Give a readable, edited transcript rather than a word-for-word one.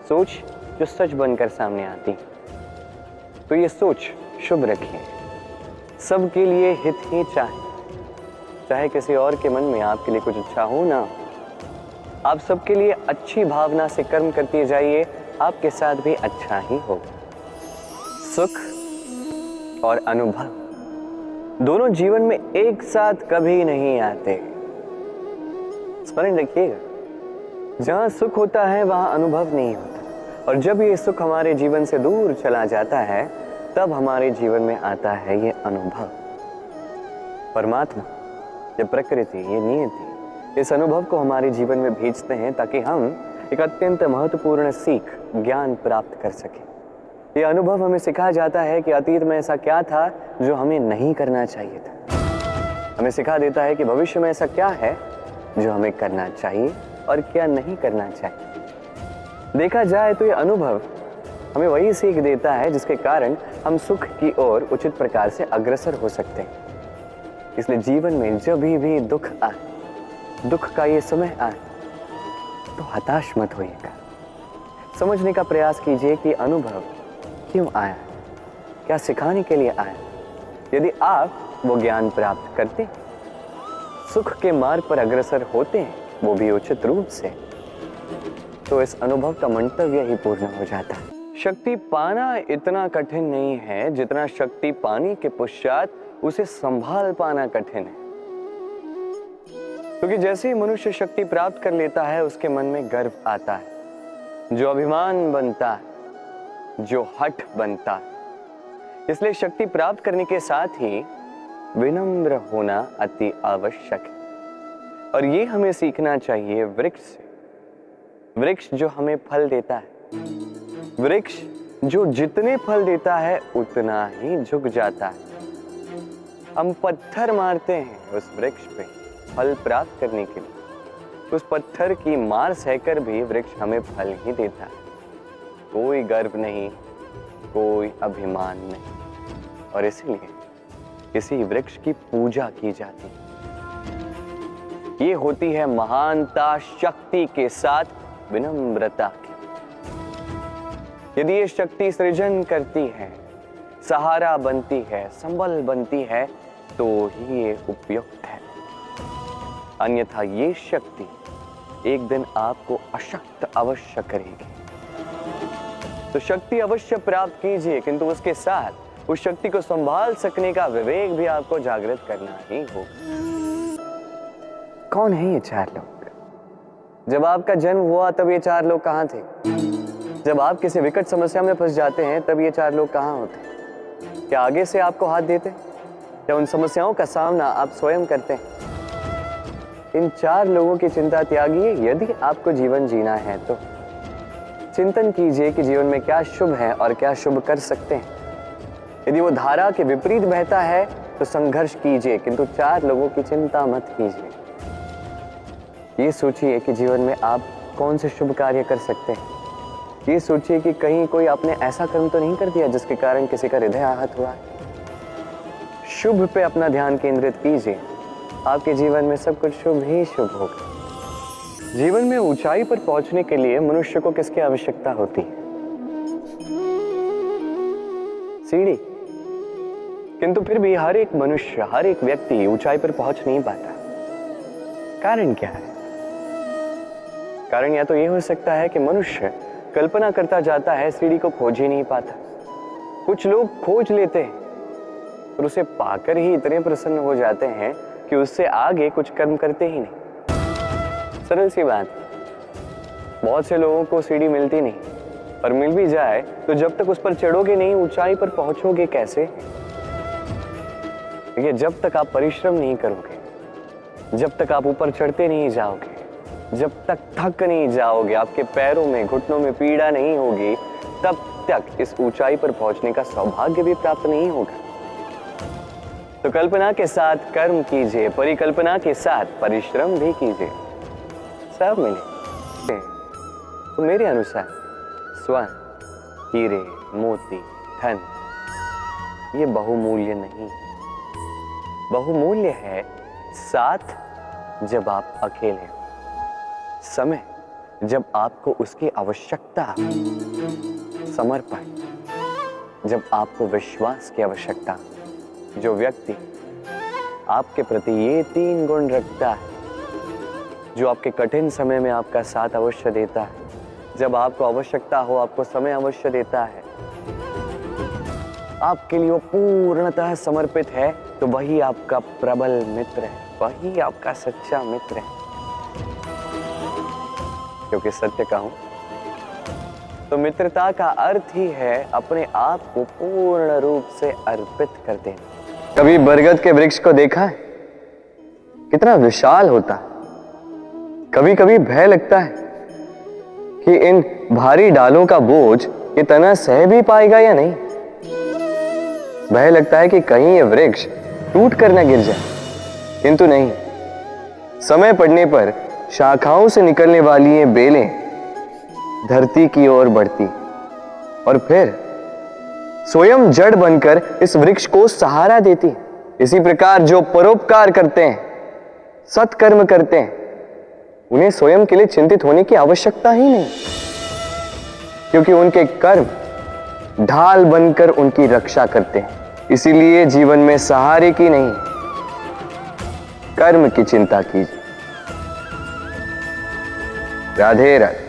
सोच जो सच बनकर सामने आती। तो ये सोच शुभ रखिए, सबके लिए हित ही चाहे, चाहे किसी और के मन में आपके लिए कुछ अच्छा हो ना। आप सबके लिए अच्छी भावना से कर्म करते जाइए, आपके साथ भी अच्छा ही होगा। सुख और अनुभव दोनों जीवन में एक साथ कभी नहीं आते, स्मरण रखिएगा। जहां सुख होता है वहां अनुभव नहीं होता, और जब ये सुख हमारे जीवन से दूर चला जाता है तब हमारे जीवन में आता है ये अनुभव। परमात्मा, ये प्रकृति, ये नियति इस अनुभव को हमारे जीवन में भेजते हैं ताकि हम एक अत्यंत महत्वपूर्ण सीख, ज्ञान प्राप्त कर सकें। ये अनुभव हमें सिखाया जाता है कि अतीत में ऐसा क्या था जो हमें नहीं करना चाहिए था। हमें सिखा देता है कि भविष्य में ऐसा क्या है जो हमें करना चाहिए और क्या नहीं करना चाहिए। देखा जाए तो ये अनुभव हमें वही सीख देता है जिसके कारण हम सुख की ओर उचित प्रकार से अग्रसर हो सकते हैं। इसलिए जीवन में जब भी दुख आए, दुख का ये समय आए, तो हताश मत होइएगा। समझने का प्रयास कीजिए कि अनुभव क्यों आया, क्या सिखाने के लिए आया। यदि आप वो ज्ञान प्राप्त करते हैं, सुख के मार्ग पर अग्रसर होते हैं, वो भी उचित रूप से, तो इस अनुभव का मंतव्य ही पूर्ण हो जाता है। शक्ति पाना इतना कठिन नहीं है जितना शक्ति पाने के पश्चात उसे संभाल पाना कठिन है। क्योंकि जैसे ही मनुष्य शक्ति प्राप्त कर लेता है उसके मन में गर्व आता है, जो अभिमान बनता है, जो हठ बनता है। इसलिए शक्ति प्राप्त करने के साथ ही विनम्र होना अति आवश्यक है। और ये हमें सीखना चाहिए वृक्ष से। वृक्ष जो हमें फल देता है, वृक्ष जो जितने फल देता है उतना ही झुक जाता है। हम पत्थर मारते हैं उस वृक्ष पे फल प्राप्त करने के लिए, उस पत्थर की मार सहकर भी वृक्ष हमें फल ही देता है। कोई गर्व नहीं, कोई अभिमान नहीं, और इसलिए किसी वृक्ष की पूजा की जाती है। ये होती है महानता शक्ति के साथ विनम्रता की। यदि ये शक्ति सृजन करती है, सहारा बनती है, संबल बनती है, तो ही ये उपयुक्त है। अन्यथा ये शक्ति एक दिन आपको अशक्त अवश्य करेगी। तो शक्ति अवश्य प्राप्त कीजिए, किंतु उसके साथ उस शक्ति को संभाल सकने का विवेक भी आपको जागृत करना ही होगा। कौन है ये चार लोग? जब आपका जन्म हुआ तब ये चार लोग कहां थे? जब आप किसी विकट समस्या में फंस जाते हैं तब ये चार लोग कहां होते? क्या आगे से आपको हाथ देते? क्या उन समस्याओं का सामना आप स्वयं करते हैं? इन चार लोगों की चिंता त्यागिए। यदि आपको जीवन जीना है तो चिंतन कीजिए कि जीवन में क्या शुभ है और क्या शुभ कर सकते हैं। यदि वो धारा के विपरीत बहता है तो संघर्ष कीजिए, किंतु चार लोगों की चिंता मत कीजिए। ये सोचिए कि जीवन में आप कौन से शुभ कार्य कर सकते हैं। ये सोचिए कि कहीं कोई आपने ऐसा कर्म तो नहीं कर दिया जिसके कारण किसी का हृदय आहत हुआ है। शुभ पे अपना ध्यान केंद्रित कीजिए, आपके जीवन में सब कुछ शुभ ही शुभ होगा। जीवन में ऊंचाई पर पहुंचने के लिए मनुष्य को किसकी आवश्यकता होती है? सीढ़ी। किंतु फिर भी हर एक मनुष्य, हर एक व्यक्ति ऊंचाई पर पहुंच नहीं पाता। कारण क्या है? कारण या तो यह हो सकता है कि मनुष्य कल्पना करता जाता है, सीढ़ी को खोज ही नहीं पाता। कुछ लोग खोज लेते हैं और उसे पाकर ही इतने प्रसन्न हो जाते हैं कि उससे आगे कुछ कर्म करते ही नहीं। सरल सी बात। बहुत से लोगों को सीढ़ी मिलती नहीं, और मिल भी जाए तो जब तक उस पर चढ़ोगे नहीं, ऊंचाई पर पहुंचोगे कैसे? देखिए, जब तक आप परिश्रम नहीं करोगे, जब तक आप ऊपर चढ़ते नहीं जाओगे, जब तक थक नहीं जाओगे, आपके पैरों में, घुटनों में पीड़ा नहीं होगी, तब तक इस ऊंचाई पर पहुंचने का सौभाग्य भी प्राप्त नहीं होगा। तो कल्पना के साथ कर्म कीजिए, परिकल्पना के साथ परिश्रम भी कीजिए, सब मिले। तो मेरे अनुसार स्वर्ण, हीरे, मोती, धन ये बहुमूल्य नहीं। बहुमूल्य है साथ जब आप अकेले हो, समय जब आपको उसकी आवश्यकता, समर्पण, जब आपको विश्वास की आवश्यकता। जो व्यक्ति आपके प्रति ये 3 गुण रखता है, जो आपके कठिन समय में आपका साथ अवश्य देता है, जब आपको आवश्यकता हो आपको समय अवश्य देता है, आपके लिए वो पूर्णतः समर्पित है, तो वही आपका प्रबल मित्र है, वही आपका सच्चा मित्र है। क्योंकि सत्य कहूं तो मित्रता का अर्थ ही है अपने आप को पूर्ण रूप से अर्पित कर देना। कभी बरगद के वृक्ष को देखा है? कितना विशाल होता है। कभी कभी भय लगता है कि इन भारी डालों का बोझ ये तना सह भी पाएगा या नहीं। भय लगता है कि कहीं ये वृक्ष टूट कर न गिर जाए, किंतु नहीं। समय पड़ने पर शाखाओं से निकलने वाली ये बेलें धरती की ओर बढ़ती और फिर स्वयं जड़ बनकर इस वृक्ष को सहारा देती। इसी प्रकार जो परोपकार करते हैं, सत्कर्म करते हैं, उन्हें स्वयं के लिए चिंतित होने की आवश्यकता ही नहीं, क्योंकि उनके कर्म ढाल बनकर उनकी रक्षा करते हैं। इसीलिए जीवन में सहारे की नहीं, कर्म की चिंता कीजिए। राधे राधे।